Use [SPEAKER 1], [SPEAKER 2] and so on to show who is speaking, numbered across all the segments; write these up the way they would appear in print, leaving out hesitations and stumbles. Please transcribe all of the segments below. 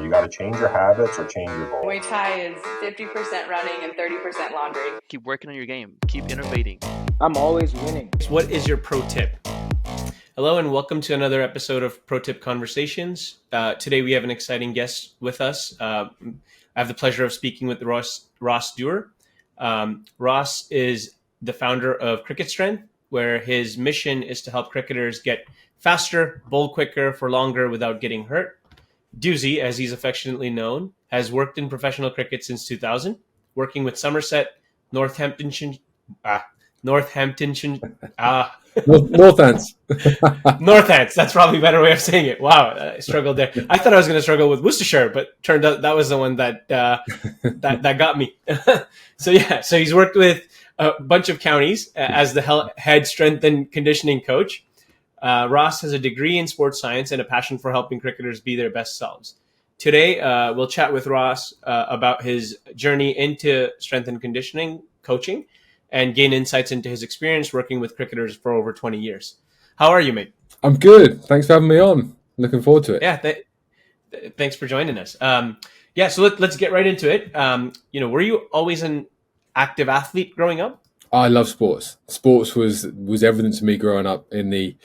[SPEAKER 1] You got to change your habits or change your goals.
[SPEAKER 2] Muay Thai is 50% running and 30% laundry.
[SPEAKER 3] Keep working on your game. Keep innovating.
[SPEAKER 4] I'm always winning.
[SPEAKER 5] What is your pro tip? Hello and welcome to another episode of Pro Tip Conversations. Today we have an exciting guest with us. I have the pleasure of speaking with Ross Dewar. Ross is the founder of Cricket Strength, where his mission is to help cricketers get faster, bowl quicker for longer without getting hurt. Dewsy, as he's affectionately known, has worked in professional cricket since 2000, working with Somerset, Northamptonshire.
[SPEAKER 6] Northants.
[SPEAKER 5] Northants. That's probably a better way of saying it. Wow, I struggled there. I thought I was going to struggle with Worcestershire, but turned out that was the one that got me. So he's worked with a bunch of counties as the head strength and conditioning coach. Ross has a degree in sports science and a passion for helping cricketers be their best selves. Today, we'll chat with Ross about his journey into strength and conditioning coaching and gain insights into his experience working with cricketers for over 20 years. How are you, mate?
[SPEAKER 6] I'm good. Thanks for having me on. Looking forward to it.
[SPEAKER 5] Yeah, thanks for joining us. So let's get right into it. Were you always an active athlete growing up?
[SPEAKER 6] I love sports. Sports was everything to me growing up in the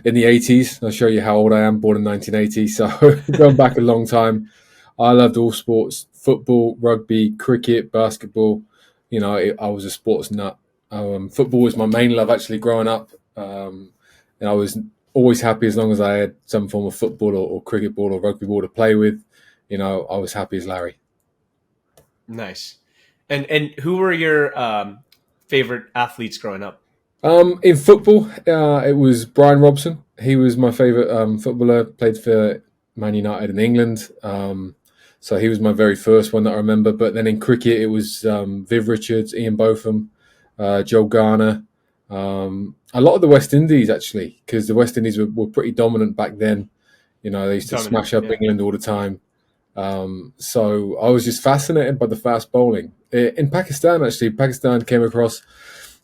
[SPEAKER 6] 80s. I'll show you how old I am, born in 1980. So going back a long time, I loved all sports, football, rugby, cricket, basketball. I was a sports nut. Football was my main love actually growing up. And I was always happy as long as I had some form of football or cricket ball or rugby ball to play with. I was happy as Larry.
[SPEAKER 5] Nice. And who were your favorite athletes growing up?
[SPEAKER 6] In football, it was Brian Robson. He was my favorite footballer. Played for Man United in England. So he was my very first one that I remember. But then in cricket, it was Viv Richards, Ian Botham, Joe Garner. A lot of the West Indies, actually, because the West Indies were pretty dominant back then. They used to smash up England all the time. So I was just fascinated by the fast bowling. In Pakistan, actually, Pakistan came across,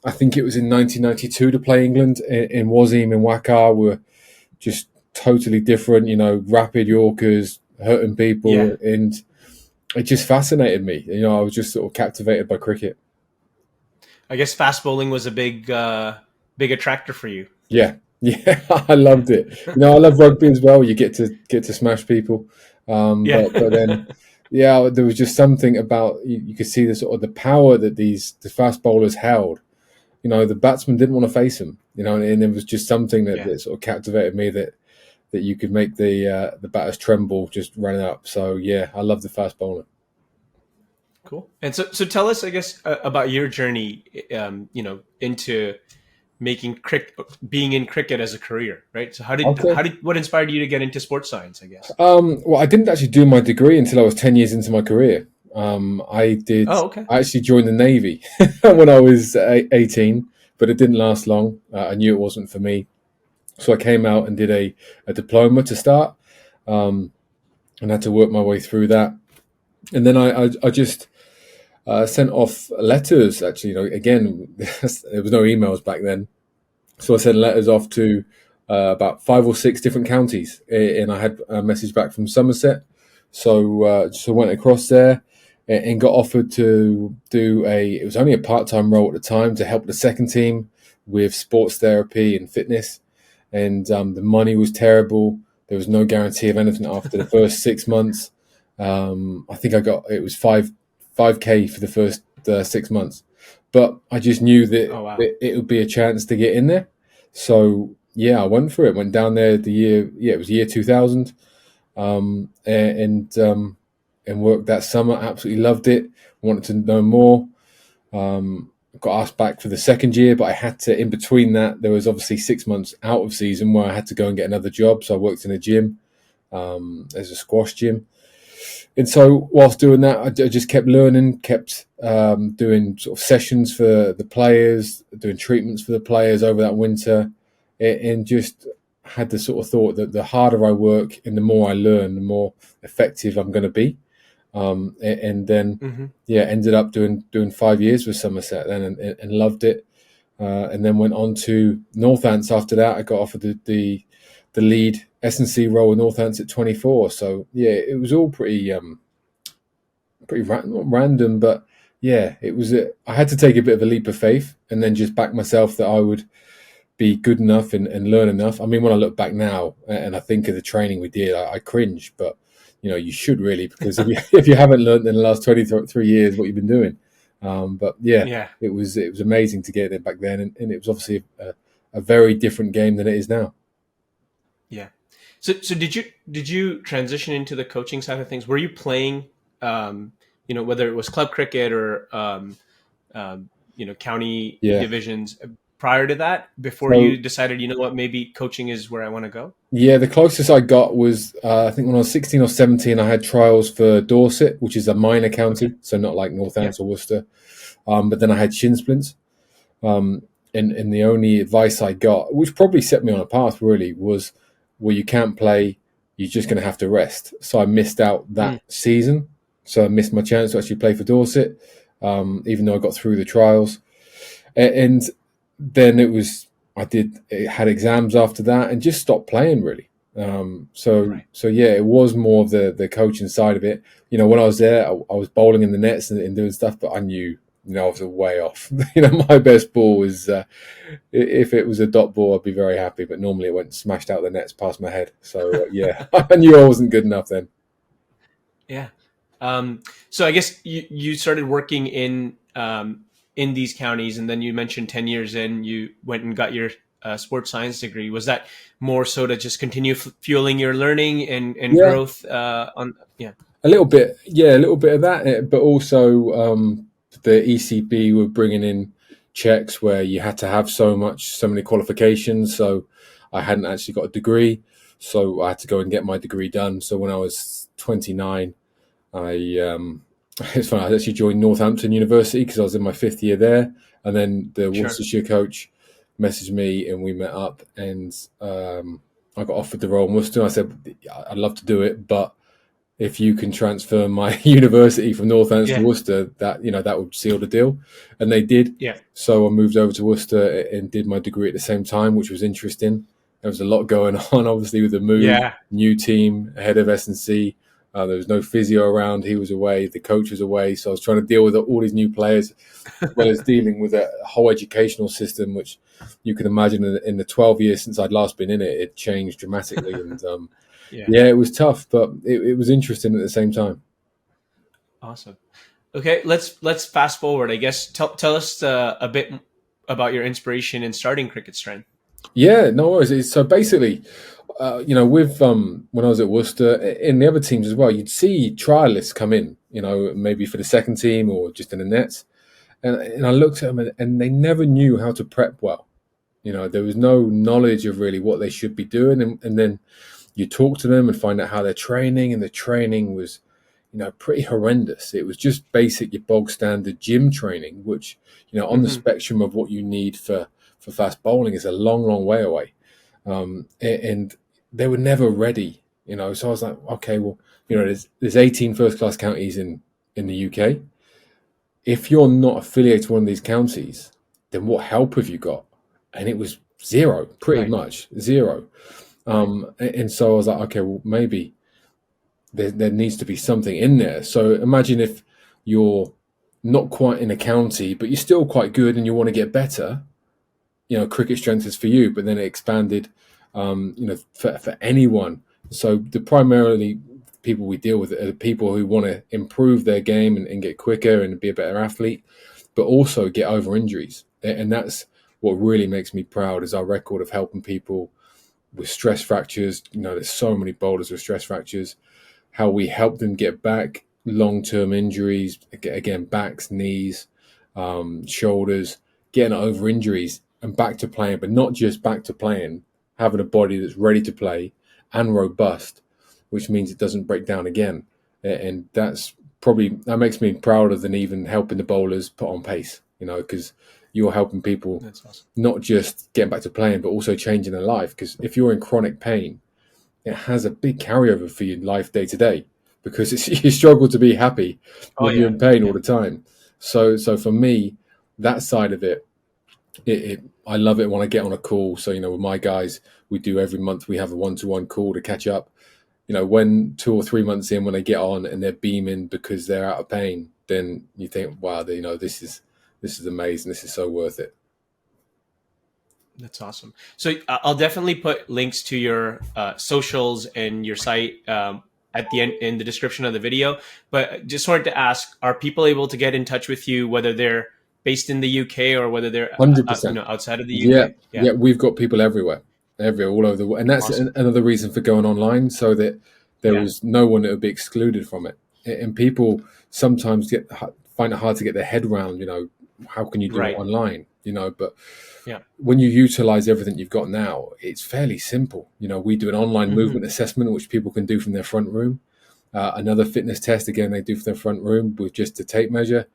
[SPEAKER 6] I think it was in 1992 to play England in Wasim and Wakar were just totally different, rapid Yorkers, hurting people. Yeah. And it just fascinated me. I was just sort of captivated by cricket.
[SPEAKER 5] I guess fast bowling was a big attractor for you.
[SPEAKER 6] Yeah, I loved it. I love rugby as well. You get to smash people. But then, there was just something about you could see the sort of the power that the fast bowlers held. The batsman didn't want to face them. And it was just something that sort of captivated me that you could make the batters tremble just running up. So I love the fast bowler.
[SPEAKER 5] Cool. And so tell us, I guess, about your journey, into being in cricket as a career, right? So what inspired you to get into sports science, I guess?
[SPEAKER 6] Well, I didn't actually do my degree until I was 10 years into my career. I actually joined the Navy when I was 18, but it didn't last long. I knew it wasn't for me. So I came out and did a diploma to start, and had to work my way through that. And then I just sent off letters, actually. Again, there was no emails back then. So I sent letters off to about 5 or 6 different counties. And I had a message back from Somerset. So went across there and got offered to do it was only a part-time role at the time, to help the second team with sports therapy and fitness. And the money was terrible. There was no guarantee of anything after the first 6 months. I think it was 5K for the first 6 months, but I just knew that it would be a chance to get in there. So I went for it. Went down there it was year 2000, and worked that summer. Absolutely loved it. Wanted to know more. Got asked back for the second year, but I had to. In between that, there was obviously 6 months out of season where I had to go and get another job. So I worked in a gym, as a squash gym. And so whilst doing that, I just kept learning, kept doing sort of sessions for the players, doing treatments for the players over that winter, and just had the sort of thought that the harder I work and the more I learn, the more effective I'm going to be. And then, ended up doing 5 years with Somerset then and loved it. And then went on to Northants after that. I got offered the lead S&C role with Northants at 24. So yeah, it was all pretty not random, but yeah, it was. I had to take a bit of a leap of faith and then just back myself that I would be good enough and learn enough. I mean, when I look back now and I think of the training we did, I cringe, but you should really, because if you haven't learned in the last 23 years what you've been doing. But yeah, it was amazing to get it back then, and it was obviously a very different game than it is now.
[SPEAKER 5] Yeah. So did you transition into the coaching side of things? Were you playing, whether it was club cricket or county divisions prior to that, before you decided, maybe coaching is where I want to go?
[SPEAKER 6] Yeah, the closest I got was, I think when I was 16 or 17, I had trials for Dorset, which is a minor county, so not like Northants or Worcester. But then I had shin splints. And the only advice I got, which probably set me on a path really, was, well, you can't play, you're just going to have to rest. So I missed out that season. So I missed my chance to actually play for Dorset, even though I got through the trials. And then I had exams after that and just stopped playing really. So yeah, it was more of the coaching side of it. When I was there, I was bowling in the nets and doing stuff, but I knew, I was way off. My best ball was, if it was a dot ball, I'd be very happy, but normally it went smashed out the nets past my head. So yeah, I knew I wasn't good enough then.
[SPEAKER 5] Yeah. So I guess you started working in these counties, and then you mentioned 10 years in, you went and got your sports science degree. Was that more so to just continue fueling your learning and growth? A
[SPEAKER 6] little bit of that, but also the ECB were bringing in checks where you had to have so many qualifications. So I hadn't actually got a degree, so I had to go and get my degree done. So when I was 29, it's funny, I actually joined Northampton University because I was in my 5th year there, and then the Worcestershire coach messaged me and we met up, and I got offered the role in Worcester. I said, I'd love to do it, but if you can transfer my university from Northants to Worcester, that would seal the deal. And they did. Yeah. So I moved over to Worcester and did my degree at the same time, which was interesting. There was a lot going on, obviously, with the move, new team, head of S&C. There was no physio around. He was away. The coach was away. So I was trying to deal with all these new players, as well as dealing with a whole educational system, which you can imagine in the 12 years since I'd last been in it, it changed dramatically. And it was tough, but it was interesting at the same time.
[SPEAKER 5] Awesome. Okay, let's fast forward. I guess tell us a bit about your inspiration in starting Cricket Strength.
[SPEAKER 6] Yeah, no worries. So basically, with when I was at Worcester, in the other teams as well, you'd see trialists come in, maybe for the second team or just in the nets, and I looked at them and they never knew how to prep well. There was no knowledge of really what they should be doing, and then you talk to them and find out how they're training, and the training was, pretty horrendous. It was just basic, your bog standard gym training, which, on the spectrum of what you need for fast bowling is a long, long way away. And they were never ready, So I was like, okay, well, there's 18 first-class counties in the UK. If you're not affiliated to one of these counties, then what help have you got? And it was zero, pretty much zero. And so I was like, okay, well, maybe there needs to be something in there. So imagine if you're not quite in a county, but you're still quite good and you want to get better, Cricket Strength is for you. But then it expanded, for anyone. So the primarily people we deal with are the people who want to improve their game and get quicker and be a better athlete, but also get over injuries. And that's what really makes me proud, is our record of helping people with stress fractures. There's so many bowlers with stress fractures, how we help them get back, long-term injuries, again, backs, knees, shoulders, getting over injuries and back to playing, but not just back to playing, having a body that's ready to play and robust, which means it doesn't break down again. And that makes me prouder than even helping the bowlers put on pace, because you're helping people not just getting back to playing, but also changing their life. Because if you're in chronic pain, it has a big carryover for your life day to day, because you struggle to be happy when you're in pain all the time. So for me, that side of it I love it when I get on a call. So, with my guys, we do every month, we have a one-to-one call to catch up. When 2 or 3 months in, when they get on and they're beaming because they're out of pain, then you think, wow, this is amazing. This is so worth it.
[SPEAKER 5] That's awesome. So I'll definitely put links to your socials and your site at the end in the description of the video. But just wanted to ask, are people able to get in touch with you, whether they're based in the UK or whether they're
[SPEAKER 6] 100%.
[SPEAKER 5] Outside of the UK?
[SPEAKER 6] Yeah, we've got people everywhere, all over the world. And that's awesome. Another reason for going online, so that there is no one that would be excluded from it. And people sometimes find it hard to get their head around, how can you do it online, but when you utilize everything you've got now, it's fairly simple. We do an online movement assessment, which people can do from their front room. Another fitness test, again, they do from their front room with just a tape measure.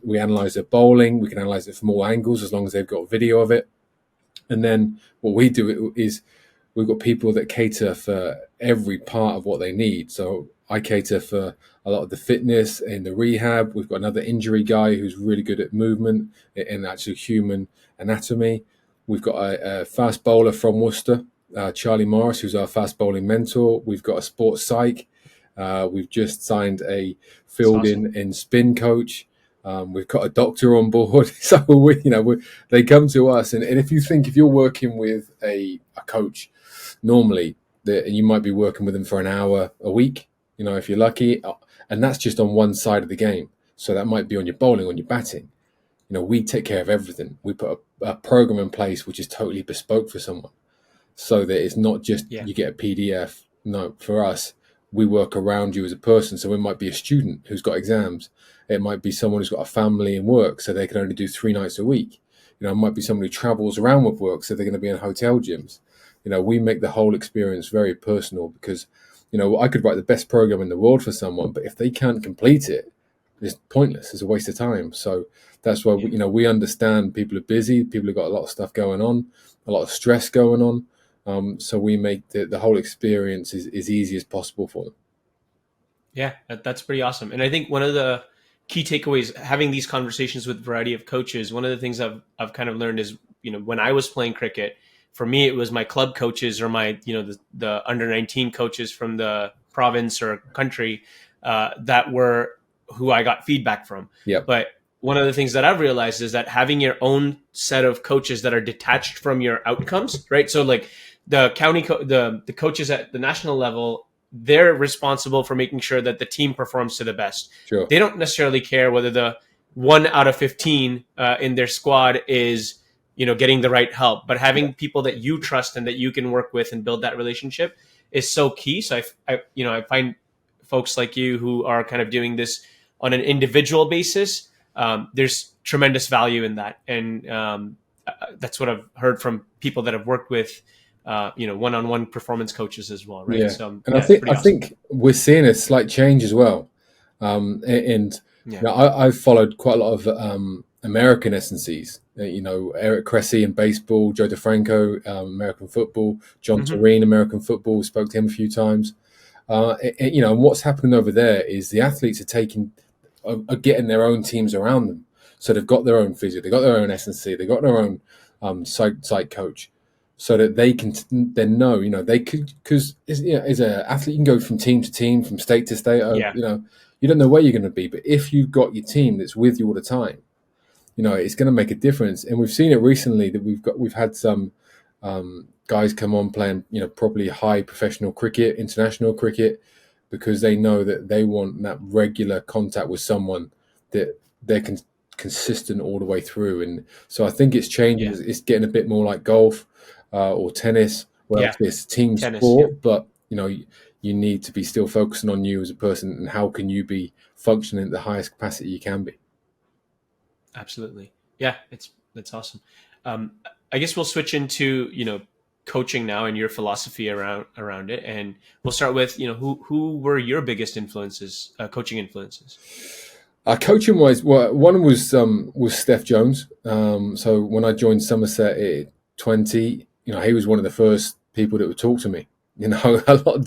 [SPEAKER 6] We analyze their bowling. We can analyze it from all angles as long as they've got video of it. And then what we do is we've got people that cater for every part of what they need. So I cater for a lot of the fitness and the rehab. We've got another injury guy who's really good at movement and actually human anatomy. We've got a fast bowler from Worcester, Charlie Morris, who's our fast bowling mentor. We've got a sports psych. We've just signed a fielding and spin coach. We've got a doctor on board. So they come to us, and if you're working with a coach normally, and you might be working with them for an hour a week, if you're lucky, and that's just on one side of the game. So that might be on your bowling, on your batting. We take care of everything. We put a program in place which is totally bespoke for someone, so that it's not just you get a PDF. No, for us, we work around you as a person. So it might be a student who's got exams. It might be someone who's got a family and work, so they can only do 3 nights a week. It might be someone who travels around with work, so they're going to be in hotel gyms. We make the whole experience very personal, because, I could write the best program in the world for someone, but if they can't complete it, it's pointless. It's a waste of time. So that's why we understand people are busy. People have got a lot of stuff going on, a lot of stress going on. So we make the whole experience as easy as possible for them.
[SPEAKER 5] Yeah, that's pretty awesome. And I think one of the key takeaways, having these conversations with a variety of coaches, one of the things I've kind of learned is, when I was playing cricket, for me, it was my club coaches or my, the under 19 coaches from the province or country that were who I got feedback from.
[SPEAKER 6] Yeah.
[SPEAKER 5] But one of the things that I've realized is that having your own set of coaches that are detached from your outcomes, right? So like the county, the coaches at the national level, they're responsible for making sure that the team performs to the best.
[SPEAKER 6] Sure.
[SPEAKER 5] They don't necessarily care whether the 1 out of 15 in their squad is, getting the right help, but having people that you trust and that you can work with and build that relationship is so key. So I find folks like you who are kind of doing this on an individual basis. There's tremendous value in that. And that's what I've heard from people that have worked with, one-on-one performance coaches as well. Right.
[SPEAKER 6] Yeah.
[SPEAKER 5] So,
[SPEAKER 6] and I think we're seeing a slight change as well. I've followed quite a lot of American S&Cs, Eric Cressy in baseball, Joe DeFranco, American football, John Toreen, American football, spoke to him a few times. And what's happening over there is the athletes are getting their own teams around them. So they've got their own physio, they've got their own S&C, they've got their own site coach, so that they can then know, they could, because as an athlete, you can go from team to team, from state to state. You don't know where you're going to be, but if you've got your team that's with you all the time, it's going to make a difference. And we've seen it recently that we've had some guys come on playing, probably high professional cricket, international cricket, because they know that they want that regular contact with someone that they're consistent all the way through. And so I think it's changing. Yeah. It's getting a bit more like golf or tennis, where it's team sport, but you need to be still focusing on you as a person and how can you be functioning at the highest capacity you can be.
[SPEAKER 5] Absolutely. Yeah, that's awesome. I guess we'll switch into, coaching now and your philosophy around it. And we'll start with, who were your biggest influences, coaching influences?
[SPEAKER 6] Coaching wise, one was Steph Jones. So when I joined Somerset at 20, he was one of the first people that would talk to me. A lot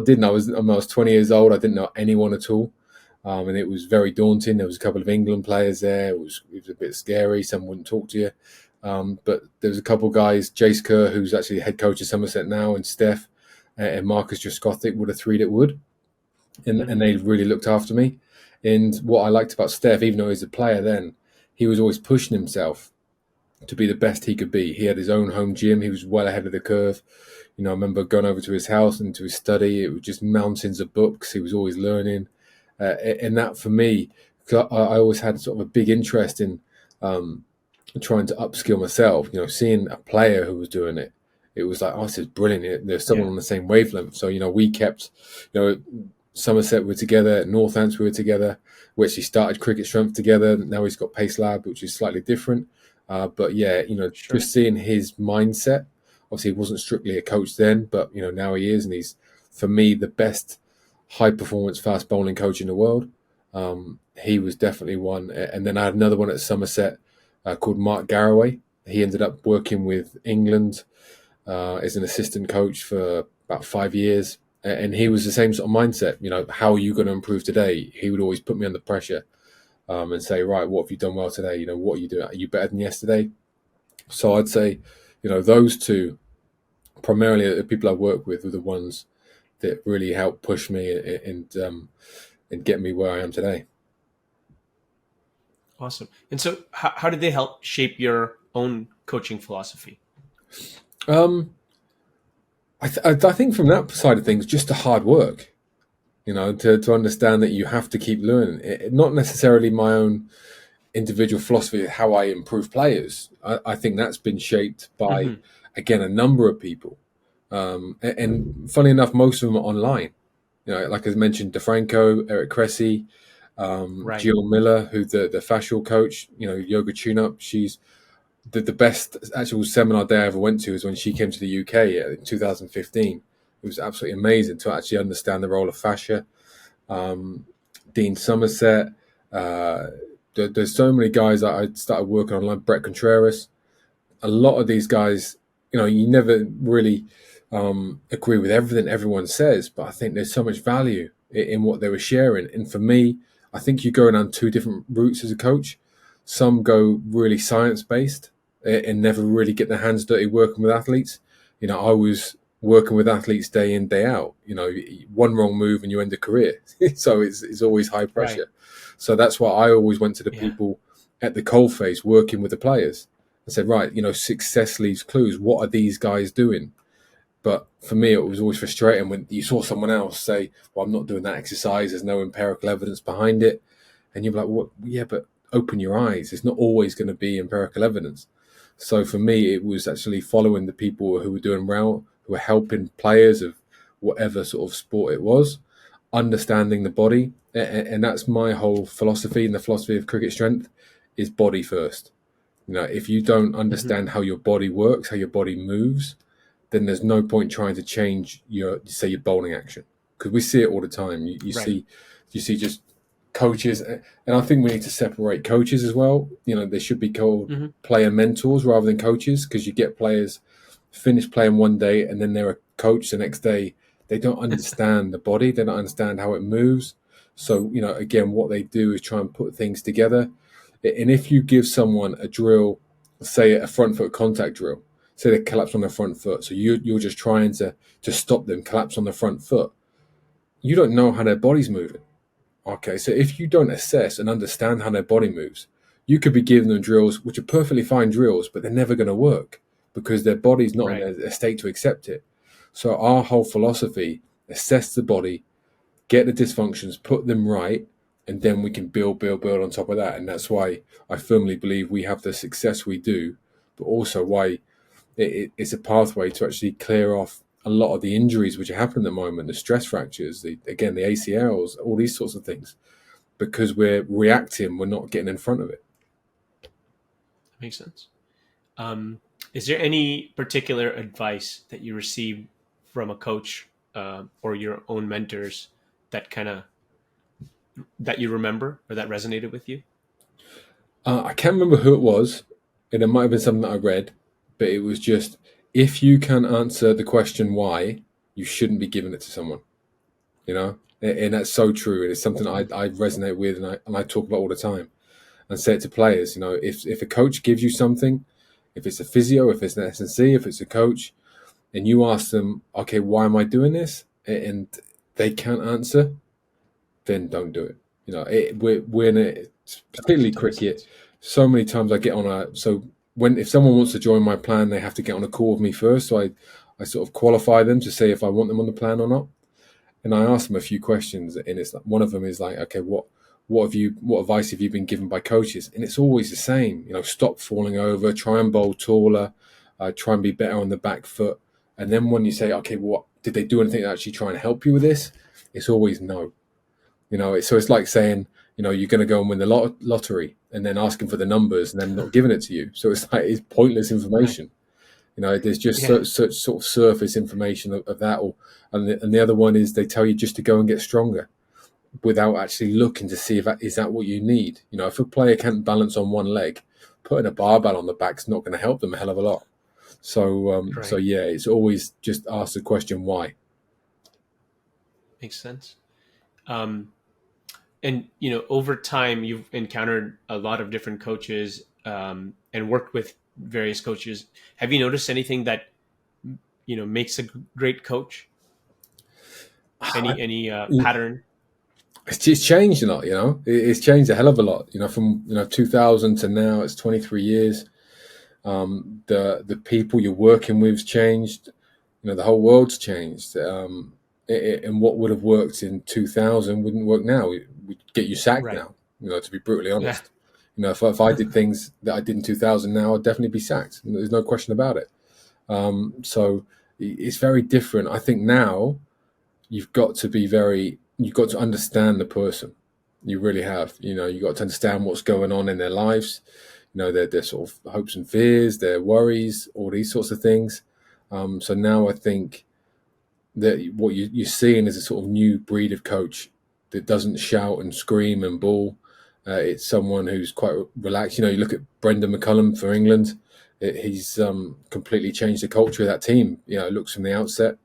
[SPEAKER 6] didn't. I was 20 years old. I didn't know anyone at all. And it was very daunting. There was a couple of England players there. It was a bit scary. Some wouldn't talk to you. But there was a couple of guys, Jace Kerr, who's actually head coach of Somerset now, and Steph and Marcus Jaskothic were the three that would. And they really looked after me. And what I liked about Steph, even though he was a player then, he was always pushing himself to be the best he could be. He had his own home gym. He was well ahead of the curve. I remember going over to his house and to his study. It was just mountains of books. He was always learning. And that, for me, I always had sort of a big interest in trying to upskill myself. Seeing a player who was doing it, it was like, oh, this is brilliant. There's someone on the same wavelength. So, we kept, Somerset we were together, Northants we were together. We actually started Cricket Strength together. Now he's got Pace Lab, which is slightly different. But yeah, sure. Just seeing his mindset. Obviously, he wasn't strictly a coach then, but now he is, and he's, for me, the best high-performance fast bowling coach in the world. He was definitely one. And then I had another one at Somerset called Mark Garraway. He ended up working with England as an assistant coach for about 5 years. And he was the same sort of mindset. How are you going to improve today? He would always put me under pressure and say, right, what have you done well today? What are you doing? Are you better than yesterday? So I'd say, those two, primarily the people I work with, were the ones that really helped push me and get me where I am today.
[SPEAKER 5] Awesome. And so how did they help shape your own coaching philosophy?
[SPEAKER 6] I think from that side of things, just the hard work, to understand that you have to keep learning. Not necessarily my own individual philosophy of how I improve players. I think that's been shaped by, again, a number of people. And funny enough, most of them are online. Like I mentioned, DeFranco, Eric Cressy, Jill Miller, who's the fascial coach, Yoga Tune-Up. She's the best actual seminar day I ever went to is when she came to the UK in 2015. It was absolutely amazing to actually understand the role of fascia. Dean Somerset. There's so many guys that I started working on, like Brett Contreras. A lot of these guys, you never really agree with everything everyone says, but I think there's so much value in what they were sharing. And for me, I think you go down two different routes as a coach. Some go really science-based and never really get their hands dirty working with athletes. I was working with athletes day in, day out. One wrong move and you end a career. So it's always high pressure. Right. So that's why I always went to the people at the coalface working with the players and said, right, success leaves clues. What are these guys doing? But for me, it was always frustrating when you saw someone else say, well, I'm not doing that exercise. There's no empirical evidence behind it. And you're like, well, yeah, but open your eyes. It's not always going to be empirical evidence. So for me, it was actually following the people who were doing well, who were helping players of whatever sort of sport it was, understanding the body. And that's my whole philosophy, and the philosophy of Cricket Strength is body first. If you don't understand how your body works, how your body moves, then there's no point trying to change your bowling action, because we see it all the time. You see just coaches, and I think we need to separate coaches as well. They should be called player mentors rather than coaches, because you get players finish playing one day and then they're a coach the next day. They don't understand the body. They don't understand how it moves. So, again, what they do is try and put things together. And if you give someone a drill, say a front foot contact drill, say they collapse on their front foot, so you're just trying to stop them collapse on their front foot, you don't know how their body's moving. Okay, so if you don't assess and understand how their body moves, you could be giving them drills which are perfectly fine drills, but they're never going to work because their body's not in a state to accept it. So our whole philosophy, assess the body, get the dysfunctions, put them right, and then we can build on top of that. And that's why I firmly believe we have the success we do, but also why it's a pathway to actually clear off a lot of the injuries which are happening at the moment, the stress fractures, the ACLs, all these sorts of things, because we're reacting, we're not getting in front of it.
[SPEAKER 5] That makes sense. Is there any particular advice that you received from a coach or your own mentors that you remember or that resonated with you?
[SPEAKER 6] I can't remember who it was, and it might have been something that I read, but it was just, if you can answer the question why, you shouldn't be giving it to someone, And that's so true. It's something I resonate with, and I talk about all the time, and say it to players. If a coach gives you something, if it's a physio, if it's an S&C, if it's a coach, and you ask them, okay, why am I doing this? And they can't answer, then don't do it. We're in a, particularly cricket. So many times I get on if someone wants to join my plan, they have to get on a call with me first. So I sort of qualify them to say if I want them on the plan or not. And I ask them a few questions, and it's like, one of them is like, okay, what advice have you been given by coaches? And it's always the same. Stop falling over, try and bowl taller, try and be better on the back foot. And then when you say, okay, what did they do anything to actually try and help you with this? It's always no. So it's like saying, you're going to go and win the lottery, and then asking for the numbers and then not giving it to you. So it's pointless information. There's just such sort of surface information of that. And the other one is they tell you just to go and get stronger without actually looking to see is that what you need. If a player can't balance on one leg, putting a barbell on the back is not going to help them a hell of a lot. So it's always just ask the question why.
[SPEAKER 5] Makes sense. And over time you've encountered a lot of different coaches and worked with various coaches. Have you noticed anything that makes a great coach? Any pattern?
[SPEAKER 6] It's changed a lot. It's changed a hell of a lot. From 2000 to now, it's 23 years. The people you're working with's changed. The whole world's changed. And what would have worked in 2000 wouldn't work now. We'd get you sacked now. To be brutally honest. If I did things that I did in 2000 now, I'd definitely be sacked. There's no question about it. So it's very different. I think now you've got to understand the person. You really have. You've got to understand what's going on in their lives. Their sort of hopes and fears, their worries, all these sorts of things. So now I think that what you're seeing is a sort of new breed of coach that doesn't shout and scream and bawl. It's someone who's quite relaxed. You look at Brendan McCullum for England. He's completely changed the culture of that team. It looks from the outset.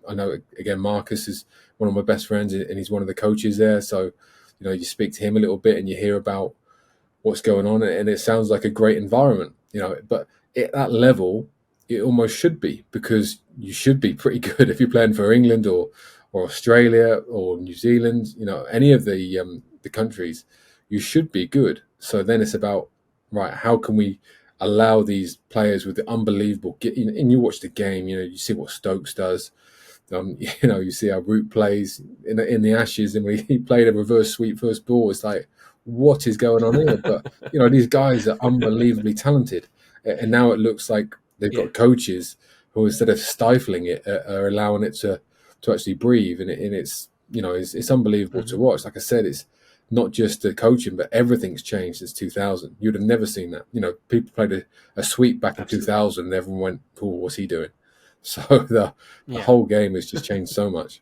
[SPEAKER 6] I know, again, Marcus is one of my best friends, and he's one of the coaches there. So, you speak to him a little bit and you hear about what's going on, and it sounds like a great environment. But at that level, it almost should be, because you should be pretty good if you're playing for England or Australia or New Zealand. Any of the countries, you should be good. So then it's about, right, how can we allow these players with the unbelievable and you watch the game, you see what Stokes does. You see how Root plays in the Ashes, and when he played a reverse sweep first ball, it's like, what is going on here? But these guys are unbelievably talented, and now it looks like they've got coaches who, instead of stifling it, are allowing it to actually breathe, and it's it's unbelievable to watch. Like I said, it's not just the coaching, but everything's changed since 2000. You'd have never seen that. People played a sweep back in 2000, and everyone went, "Cool, what's he doing?" So the whole game has just changed so much.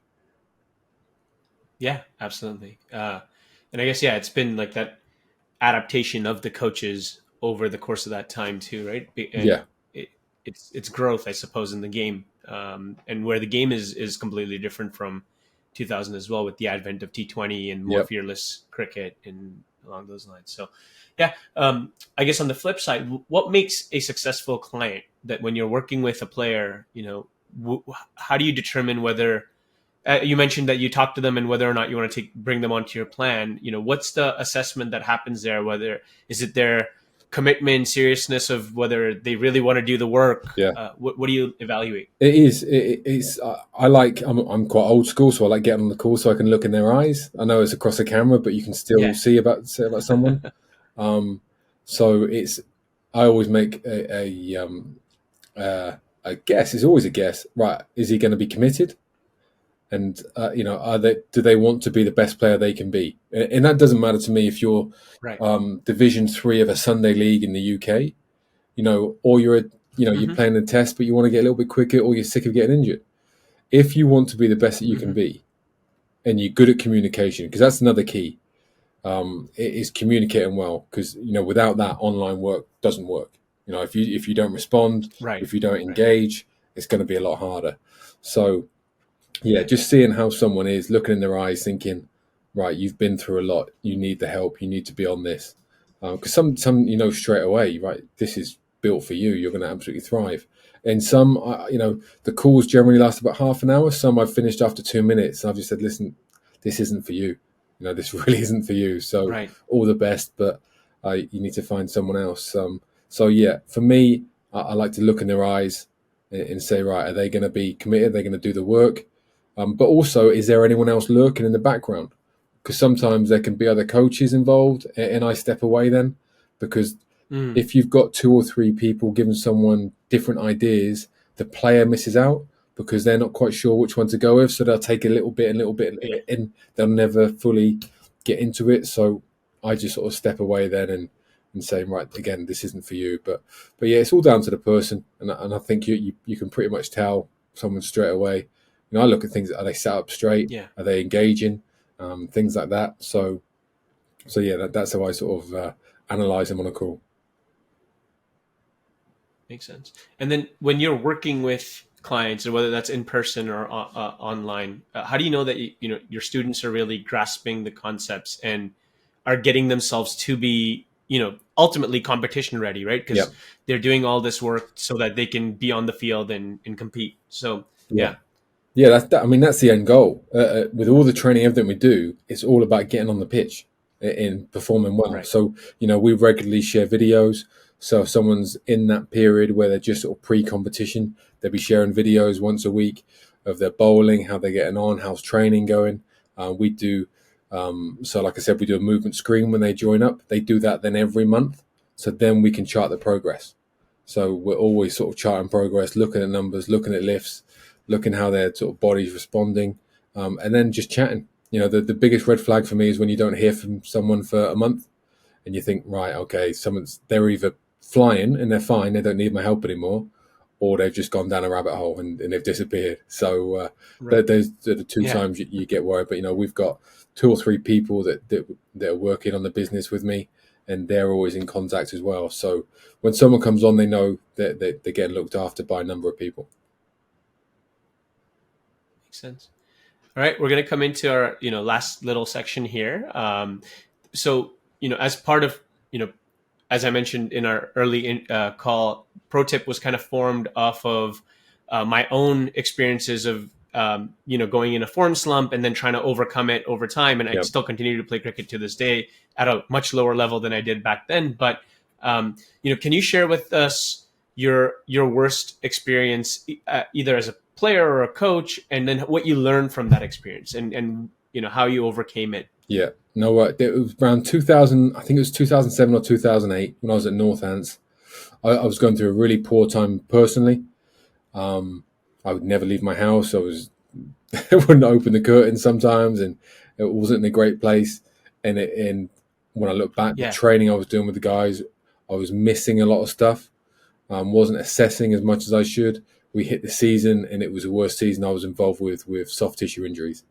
[SPEAKER 5] Yeah, absolutely. And I guess, it's been like that adaptation of the coaches over the course of that time too, right? And it's growth, I suppose, in the game, and where the game is completely different from 2000 as well, with the advent of T20 and more fearless cricket and along those lines. So, I guess on the flip side, what makes a successful client? That when you're working with a player, how do you determine whether you mentioned that you talk to them and whether or not you want to bring them onto your plan? What's the assessment that happens there? Whether is it their commitment, seriousness of whether they really want to do the work? What do you evaluate?
[SPEAKER 6] It is. It's. I'm quite old school, so I like getting on the call so I can look in their eyes. I know it's across the camera, but you can still see about someone. So it's. I always make a guess. It's always a guess, right? Is he going to be committed? And do they want to be the best player they can be? And that doesn't matter to me if you're Division 3 of a Sunday league in the UK, or you're you're playing a test, but you want to get a little bit quicker, or you're sick of getting injured. If you want to be the best that you can be, and you're good at communication, because that's another key, it is communicating well. Because without that, online work doesn't work. If you don't respond, if you don't engage, it's going to be a lot harder. So Yeah, just seeing how someone is, looking in their eyes, thinking, right, you've been through a lot. You need the help. You need to be on this. Because some straight away, right, this is built for you. You're going to absolutely thrive. And some, the calls generally last about half an hour. Some I've finished after 2 minutes. I've just said, listen, this isn't for you. This really isn't for you. So
[SPEAKER 5] Right.
[SPEAKER 6] all the best, but you need to find someone else. So yeah, for me, I like to look in their eyes and say, right, are they going to be committed? Are they going to do the work? But also, is there anyone else lurking in the background? Because sometimes there can be other coaches involved, and I step away then, because if you've got 2 or 3 people giving someone different ideas, the player misses out because they're not quite sure which one to go with. So they'll take a little bit, and they'll never fully get into it. So I just sort of step away then and say, right, again, this isn't for you. But yeah, it's all down to the person, and I think you can pretty much tell someone straight away. I look at things: are they sat up straight?
[SPEAKER 5] Yeah.
[SPEAKER 6] Are they engaging? Things like that. So yeah, that's how I sort of analyze them on a call.
[SPEAKER 5] Makes sense. And then when you're working with clients, or whether that's in person or online, how do you know that your students are really grasping the concepts and are getting themselves to be ultimately competition ready, right? Because they're doing all this work so that they can be on the field and compete. So yeah.
[SPEAKER 6] I mean, that's the end goal. With all the training, everything we do, it's all about getting on the pitch and performing well.
[SPEAKER 5] Right.
[SPEAKER 6] So, we regularly share videos. So if someone's in that period where they're just sort of pre-competition, they'll be sharing videos once a week of their bowling, how they're getting on, how's training going. We do, so like I said, we do a movement screen when they join up. They do that then every month. So then we can chart the progress. So we're always sort of charting progress, looking at numbers, looking at lifts, looking how their sort of body's responding, and then just chatting. The biggest red flag for me is when you don't hear from someone for a month, and you think, right, okay, they're either flying and they're fine, they don't need my help anymore, or they've just gone down a rabbit hole and they've disappeared. So those are the two times you get worried. But we've got 2 or 3 people that are working on the business with me, and they're always in contact as well. So when someone comes on, they know that they're getting looked after by a number of people.
[SPEAKER 5] Makes sense. All right, we're going to come into our last little section here. So as part of as I mentioned in our early call, Protip was kind of formed off of my own experiences of going in a form slump and then trying to overcome it over time. And I still continue to play cricket to this day at a much lower level than I did back then. But can you share with us your worst experience, either as a player or a coach, and then what you learned from that experience and how you overcame it?
[SPEAKER 6] Yeah, no, it was around 2000. I think it was 2007 or 2008 when I was at Northants. I was going through a really poor time personally. I would never leave my house. I wouldn't open the curtain sometimes, and it wasn't in a great place. And when I look back, the training I was doing with the guys, I was missing a lot of stuff. Wasn't assessing as much as I should. We hit the season, and it was the worst season I was involved with soft tissue injuries.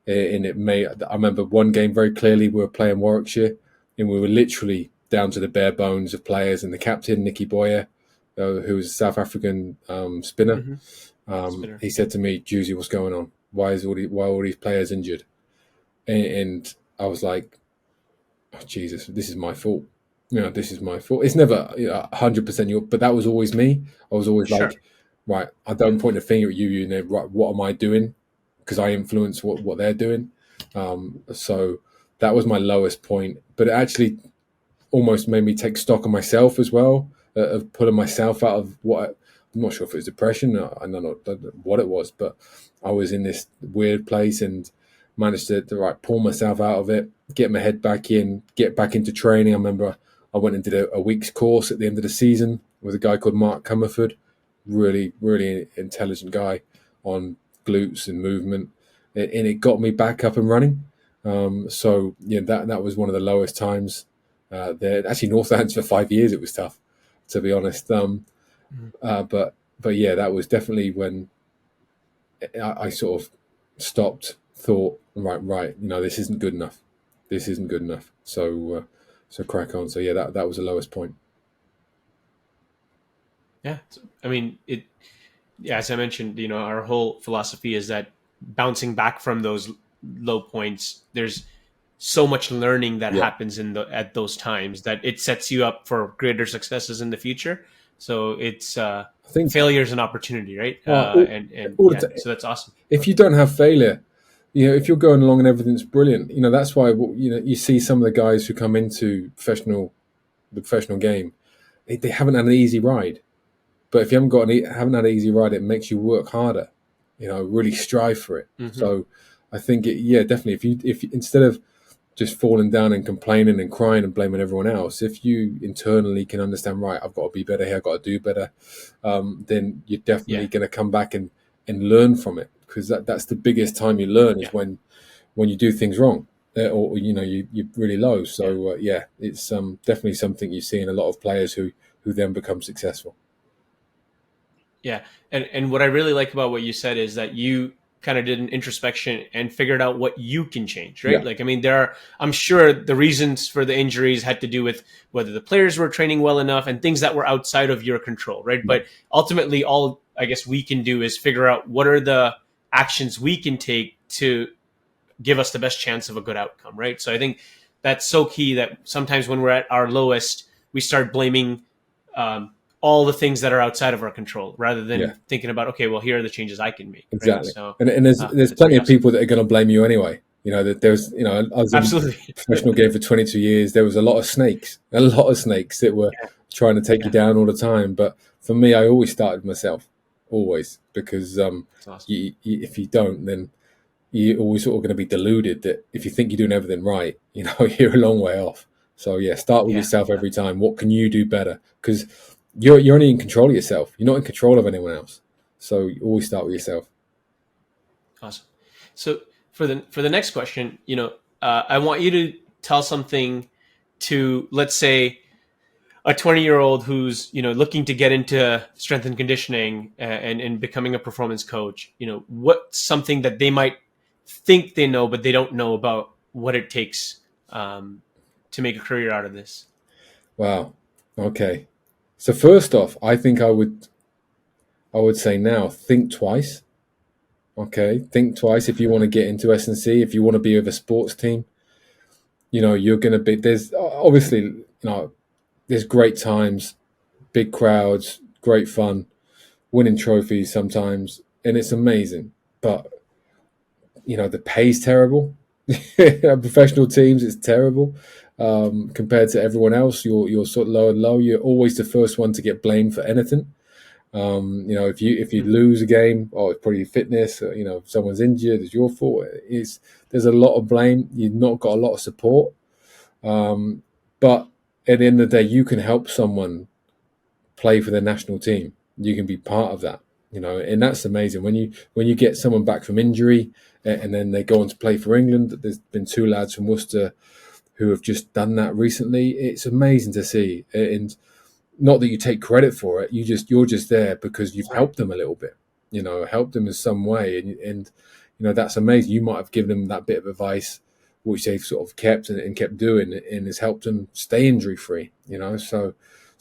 [SPEAKER 6] And I remember one game very clearly. We were playing Warwickshire, and we were literally down to the bare bones of players. And the captain, Nicky Boyer, who was a South African spinner, he said to me, "Dewsy, what's going on? Why are all these players injured?" And I was like, "Oh, Jesus, this is my fault. This is my fault. It's never 100% your, but that was always me. I was always like, right, I don't point a finger at you. Right, what am I doing? Because I influence what they're doing." So that was my lowest point. But it actually almost made me take stock of myself as well, of pulling myself out of I'm not sure if it was depression. I don't know what it was, but I was in this weird place and managed to pull myself out of it, get my head back in, get back into training. I remember I went and did a week's course at the end of the season with a guy called Mark Comerford, really, really intelligent guy on glutes and movement, and it got me back up and running. So that was one of the lowest times there. Actually, Northants for 5 years, it was tough, to be honest. But yeah, that was definitely when I sort of stopped, thought, right, this isn't good enough. This isn't good enough. So crack on. So yeah, that was the lowest point.
[SPEAKER 5] Yeah, I mean, as I mentioned, our whole philosophy is that bouncing back from those low points, there's so much learning that happens at those times that it sets you up for greater successes in the future. So it's I think failure is an opportunity, right? So that's awesome.
[SPEAKER 6] If you don't have failure, if you're going along and everything's brilliant, that's why you see some of the guys who come into the professional game, they haven't had an easy ride. But if you haven't had an easy ride, it makes you work harder. Really strive for it. Mm-hmm. So I think definitely if you instead of just falling down and complaining and crying and blaming everyone else, if you internally can understand, right, I've got to be better here, I've got to do better, then you're definitely going to come back and learn from it, because that's the biggest time you learn is when you do things wrong, or you're really low. So it's definitely something you see in a lot of players who then become successful.
[SPEAKER 5] Yeah, and what I really like about what you said is that you kind of did an introspection and figured out what you can change, right?
[SPEAKER 6] Yeah.
[SPEAKER 5] Like, I mean, I'm sure the reasons for the injuries had to do with whether the players were training well enough and things that were outside of your control, right? Mm-hmm. But ultimately, all I guess we can do is figure out what are the actions we can take to give us the best chance of a good outcome, right? So I think that's so key that sometimes when we're at our lowest, we start blaming all the things that are outside of our control, rather than thinking about, okay, well, here are the changes I can make.
[SPEAKER 6] Exactly.
[SPEAKER 5] Right? So,
[SPEAKER 6] and there's plenty of people that are going to blame you anyway. That there's, I was in the professional game for 22 years. There was a lot of snakes that were trying to take you down all the time. But for me, I always started myself, always, because awesome. If you don't, then you're always sort of going to be deluded that if you think you're doing everything right, you're a long way off. So start with yourself every time. What can you do better? Because you're only in control of yourself. You're not in control of anyone else. So you always start with yourself.
[SPEAKER 5] Awesome. So for the next question, I want you to tell something to, let's say, a 20-year-old who's looking to get into strength and conditioning and becoming a performance coach. What's something that they might think they know, but they don't know about what it takes to make a career out of this.
[SPEAKER 6] Wow. Okay. So first off, I think I would say now, think twice. Okay, think twice if you want to get into S&C, if you want to be with a sports team. You're going to be, there's obviously, there's great times, big crowds, great fun, winning trophies sometimes, and it's amazing. But, the pay's terrible. Professional teams, it's terrible. Compared to everyone else, you're sort of low and low. You're always the first one to get blamed for anything. If you lose a game, it's probably your fitness. If someone's injured, it's your fault. There's a lot of blame. You've not got a lot of support. But at the end of the day, you can help someone play for their national team. You can be part of that. And that's amazing when you get someone back from injury and then they go on to play for England. There's been 2 lads from Worcester who have just done that recently. It's amazing to see, and not that you take credit for it. You're just there because you've helped them a little bit. Helped them in some way, and that's amazing. You might have given them that bit of advice, which they've sort of kept and kept doing, and has helped them stay injury free. So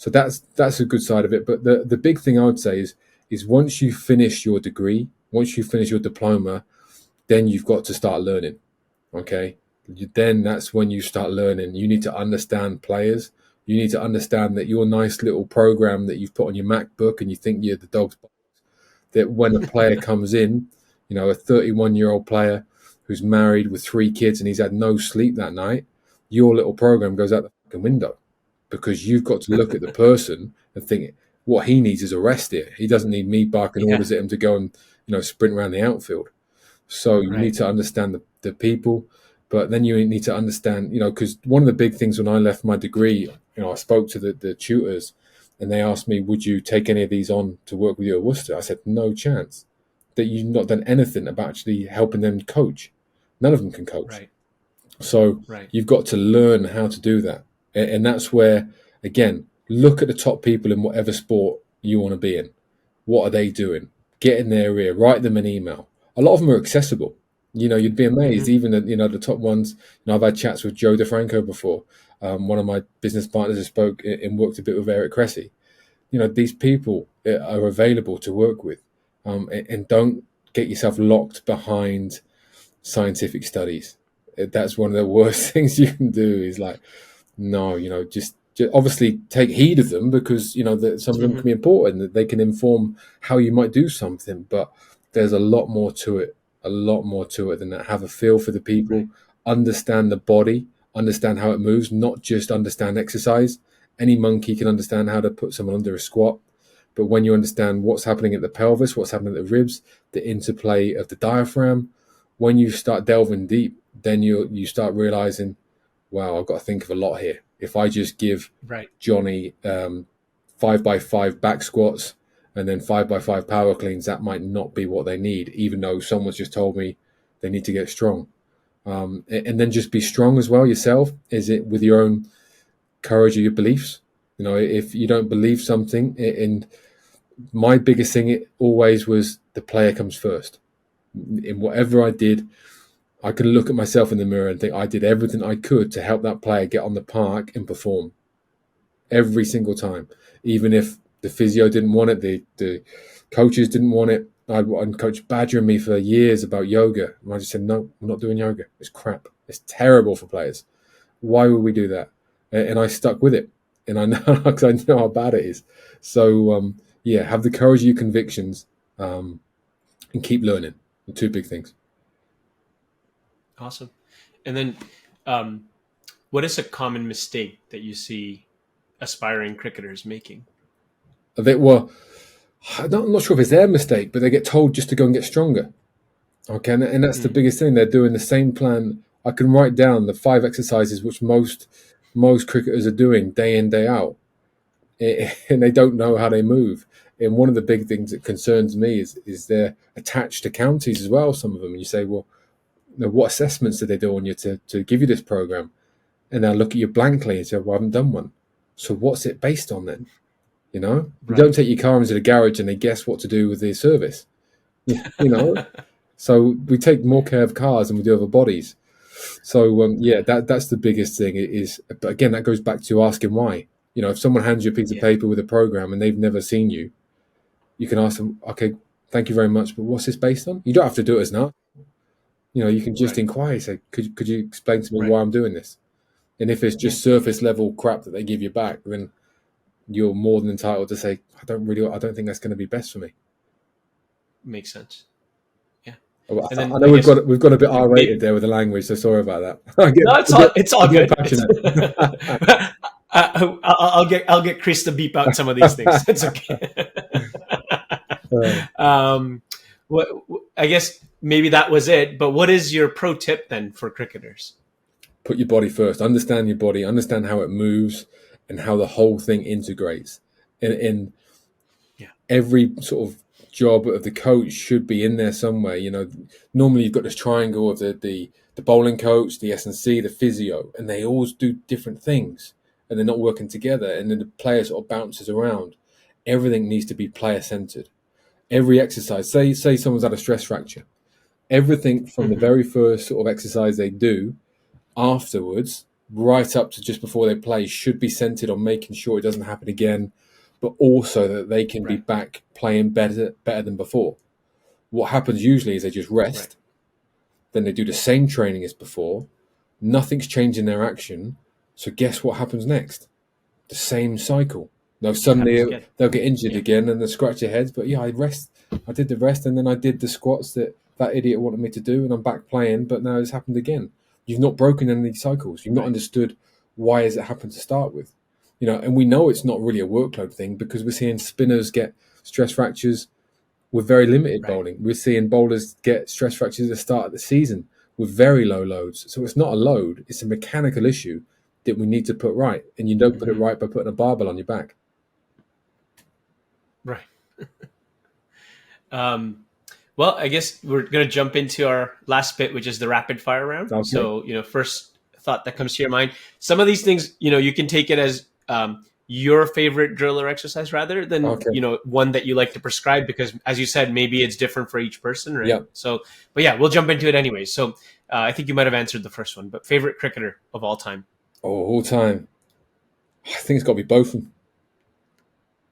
[SPEAKER 6] that's a good side of it. But the big thing I would say is once you finish your degree, once you finish your diploma, then you've got to start learning. Okay. Then that's when you start learning. You need to understand players. You need to understand that your nice little program that you've put on your MacBook and you think you're the dog's box, that when a player comes in, a 31-year-old player who's married with 3 kids and he's had no sleep that night, your little program goes out the fucking window, because you've got to look at the person and think what he needs is a rest here. He doesn't need me barking orders at him to go and sprint around the outfield. So you need to understand the people. But then you need to understand, because one of the big things when I left my degree, I spoke to the tutors and they asked me, would you take any of these on to work with you at Worcester? I said, no chance. That you've not done anything about actually helping them coach. None of them can coach.
[SPEAKER 5] Right.
[SPEAKER 6] So you've got to learn how to do that. And that's where, again, look at the top people in whatever sport you want to be in. What are they doing? Get in their ear, write them an email. A lot of them are accessible. You'd be amazed. Even at, the top ones. I've had chats with Joe DeFranco before. One of my business partners who spoke and worked a bit with Eric Cressy. These people are available to work with, and don't get yourself locked behind scientific studies. That's one of the worst things you can do. Is like, no, just obviously take heed of them, because that some of them can be important, that they can inform how you might do something. But there's a lot more to it than that. Have a feel for the people, understand the body, understand how it moves, not just understand exercise. Any monkey can understand how to put someone under a squat, but when you understand what's happening at the pelvis, what's happening at the ribs, the interplay of the diaphragm, when you start delving deep, then you start realizing, wow, I've got to think of a lot here. If I just give Johnny 5x5 back squats and then 5x5 power cleans, that might not be what they need, even though someone's just told me they need to get strong. And then just be strong as well yourself. Is it with your own courage or your beliefs? If you don't believe something, and my biggest thing it always was the player comes first. In whatever I did, I could look at myself in the mirror and think I did everything I could to help that player get on the park and perform every single time. Even if the physio didn't want it, the coaches didn't want it. I'd coach badgering me for years about yoga. And I just said, no, I'm not doing yoga. It's crap. It's terrible for players. Why would we do that? And I stuck with it. And I know, because I know how bad it is. So, have the courage of your convictions, and keep learning. The two big things.
[SPEAKER 5] Awesome. And then what is a common mistake that you see aspiring cricketers making?
[SPEAKER 6] I'm not sure if it's their mistake, but they get told just to go and get stronger. Okay, and that's the biggest thing. They're doing the same plan. I can write down the 5 exercises which most cricketers are doing day in, day out, and they don't know how they move. And one of the big things that concerns me is they're attached to counties as well, some of them. And you say, well, what assessments did they do on you to give you this program? And they'll look at you blankly and say, well, I haven't done one. So what's it based on then? You don't take your car into the garage and they guess what to do with the service. So we take more care of cars than we do of our bodies. So that's the biggest thing. But again, that goes back to asking why. If someone hands you a piece of paper with a program and they've never seen you, you can ask them, okay, thank you very much, but what's this based on? You don't have to do it as an art. You can just inquire, say, could you explain to me why I'm doing this? And if it's just surface level crap that they give you back, then you're more than entitled to say, I don't think that's going to be best for me.
[SPEAKER 5] Makes sense. Yeah.
[SPEAKER 6] I know we've got a bit R-rated there with the language, so sorry about that.
[SPEAKER 5] It's all good. I'll get Chris to beep out some of these things. It's okay. I guess maybe that was it. But what is your pro tip then for cricketers?
[SPEAKER 6] Put your body first. Understand your body. Understand how it moves and how the whole thing integrates. And every sort of job of the coach should be in there somewhere. Normally you've got this triangle of the bowling coach, the S&C, the physio, and they always do different things, and they're not working together. And then the player sort of bounces around. Everything needs to be player centered. Every exercise, say someone's had a stress fracture, everything from the very first sort of exercise they do afterwards, right up to just before they play, should be centered on making sure it doesn't happen again, but also that they can be back playing better than before. What happens usually is they just rest. Then they do the same training as before. Nothing's changing their action. So guess what happens next? The same cycle. Now suddenly they'll get injured again and they'll scratch their heads. But I did the rest, and then I did the squats that idiot wanted me to do, and I'm back playing, but now it's happened again. You've not broken any cycles. You've not understood why has it happened to start with. And we know it's not really a workload thing, because we're seeing spinners get stress fractures with very limited bowling. We're seeing bowlers get stress fractures at the start of the season with very low loads. So it's not a load. It's a mechanical issue that we need to put right. And you don't put it right by putting a barbell on your back.
[SPEAKER 5] Right. Well, I guess we're going to jump into our last bit, which is the rapid fire round. Okay. So, first thought that comes to your mind. Some of these things, you can take it as your favorite drill or exercise rather than, one that you like to prescribe, because as you said, maybe it's different for each person, right? Yeah. So, but we'll jump into it anyway. So I think you might have answered the first one, but favorite cricketer of all time?
[SPEAKER 6] Oh, all time. I think it's got to be Botham.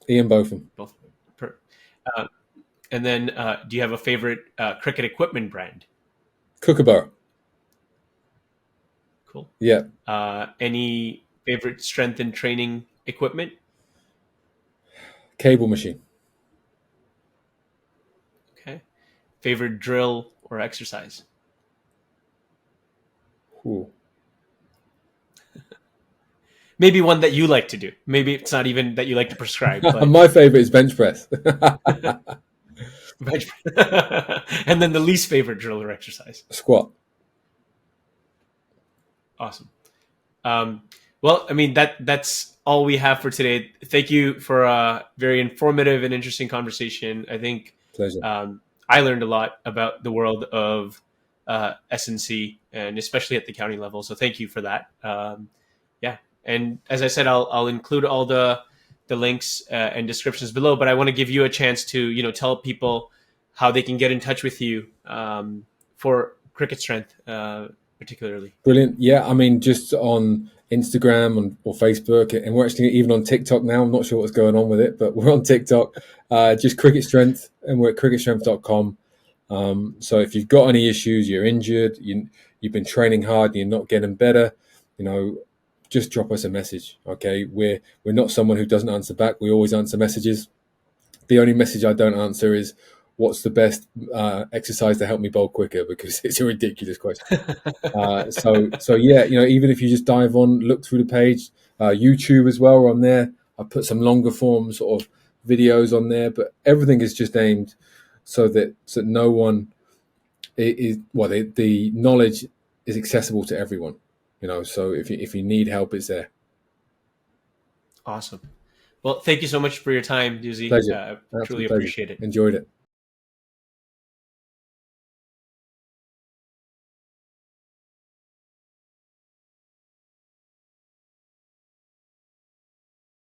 [SPEAKER 6] Ian Botham.
[SPEAKER 5] Both. And then, do you have a favorite cricket equipment brand?
[SPEAKER 6] Kookaburra.
[SPEAKER 5] Cool.
[SPEAKER 6] Yeah.
[SPEAKER 5] Any favorite strength and training equipment?
[SPEAKER 6] Cable machine.
[SPEAKER 5] Okay. Favorite drill or exercise?
[SPEAKER 6] Ooh.
[SPEAKER 5] Maybe one that you like to do. Maybe it's not even that you like to prescribe. But...
[SPEAKER 6] My favorite is bench press.
[SPEAKER 5] And then the least favorite drill or exercise?
[SPEAKER 6] Squat.
[SPEAKER 5] Awesome. Well, I mean, that's all we have for today. Thank you for a very informative and interesting conversation. I think
[SPEAKER 6] Pleasure.
[SPEAKER 5] I learned a lot about the world of S&C, and especially at the county level. So thank you for that. Yeah. And as I said, I'll include all the links and descriptions below, but I want to give you a chance to, tell people how they can get in touch with you for cricket strength, particularly.
[SPEAKER 6] Brilliant. Yeah. I mean, just on Instagram or Facebook, and we're actually even on TikTok now. I'm not sure what's going on with it, but we're on TikTok, just Cricket Strength, and we're at cricketstrength.com. So if you've got any issues, you're injured, you've been training hard, and you're not getting better, just drop us a message. Okay. We're not someone who doesn't answer back. We always answer messages. The only message I don't answer is, what's the best exercise to help me bowl quicker? Because it's a ridiculous question. So yeah, even if you just dive on, look through the page, YouTube as well, on there. I put some longer form sort of videos on there, but everything is just aimed so that no one is, the knowledge is accessible to everyone. So if you need help, it's there.
[SPEAKER 5] Awesome. Well, thank you so much for your time, Dewsy.
[SPEAKER 6] Pleasure.
[SPEAKER 5] Truly appreciate it.
[SPEAKER 6] Enjoyed it.